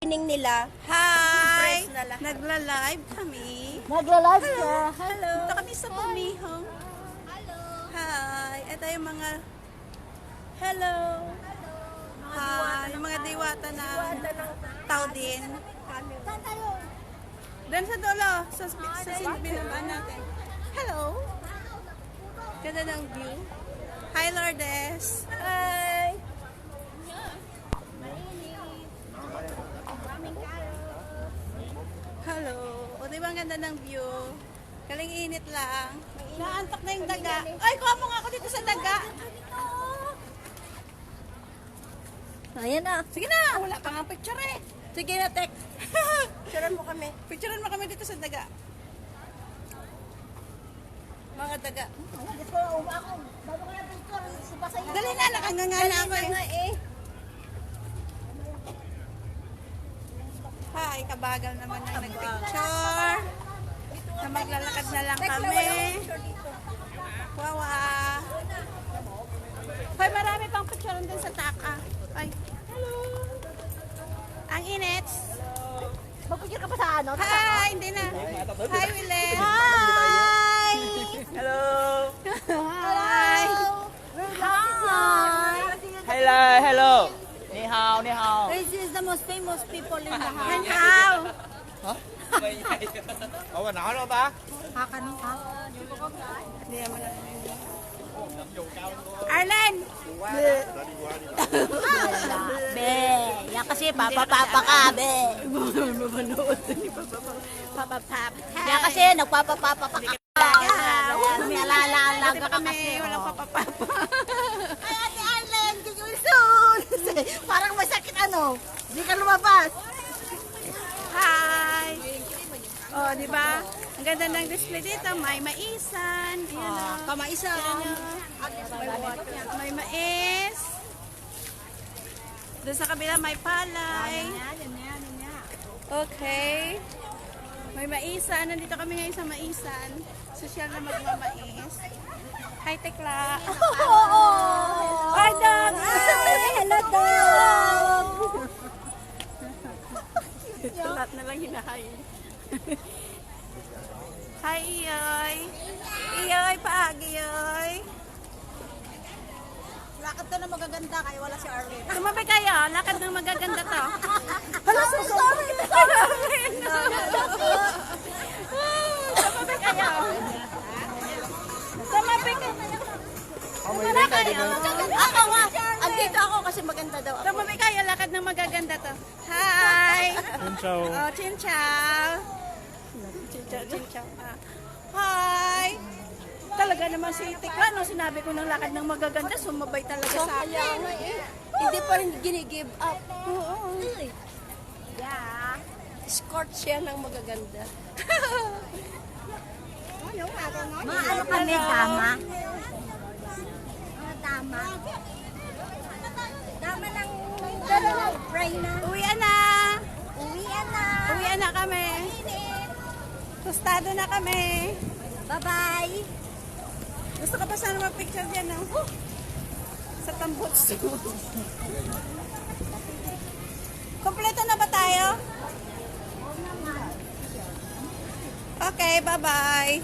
nila. Hi! Na lahat. Nagla-live kami. Nagla-live ka. Hello! Punta kami sa Pumihong. Hello! Hi! Ito yung mga... Hello! Hi! Yung mga diwata na tao din. Saan tayo? Doon sa dulo. Sa binabaan natin. Hello! Ganda ng view. Hi, Lourdes! Hi! Hello! O, di ba ang ganda ng view? Galing init lang. Naantok na yung daga. Ay, kuha mo nga ako dito sa daga. Ayan na. Sige na, wala pa nga picture eh. Sige na, Tek. Picturean mo kami. Picturean mo kami dito sa daga. Mga daga. Gusto ko ako. Bago ko na picture. Suba sa'yo. Dali na, nakangangana ako eh. Hi, kabagal naman ang nagpicture. Na maglalakad na lang kami. Wawa. Hoy, marami pang picture dun sa taka. Ay, hello. Ang init. Magpicture ka pa sa ano? Hi, hindi na. Hi, Willen. Hi! Hello. Hi. Hi! Hello, hello. Ni hao, ni hao. This is the most famous people in the house. Hi, how? Ủa nọ đâu ta? Hakan ka? Hindi naman lang. Arlen! Be, yan kasi papapapa ka, be. Manood ni Papa Pap. Yan kasi nagpapapapa ka. May alala-alaga ka kami, kasi. walang oh. Papa Pap. Ay, Ate Arlen, get you soon. Parang masakit ano. Hindi ka lumabas. Hi! Oh, di ba? Ang ganda ng display dito. May maisan. Ayan o. Kamaisan. May mais. Doon sa kabila may palay. Okay. May maisan. Nandito kami ngayon sa maisan. Sosyal na magmamais. Hi, Tekla. Hi, Dog. Hi, hello, dog. Lahat na lang hinahayin. Hi, Iyoy. Iyoy, paagi, Iyoy. Lakad ka na magaganda kaya wala si Arlen. Tumabi kayo. Lakad ng magaganda to. Hala, sorry. Tumabi kayo. Tumabi kayo. Ako nga. Andito ako kasi maganda daw ako. Tumabi kayo. Lakad ng magaganda to. Hi. Ciao. Oh, chin chow. Chin chow, chin chow. Hi. Talaga naman si Tikla, no? Sinabi ko ng lakad ng magaganda, sumabay talaga sa akin. Hindi pa rin gini-give up. Oo. Yeah. Escort siya ng magaganda. Mga ano kami, tama? Mga tama. Tama ng fry na. Uwian na. Uwian na. Uwian na kami. Tostado na kami. Bye-bye. Gusto ka pa sana mag-picture dyan, no? Sa tambots. Kompleto na ba tayo? Okay, bye-bye.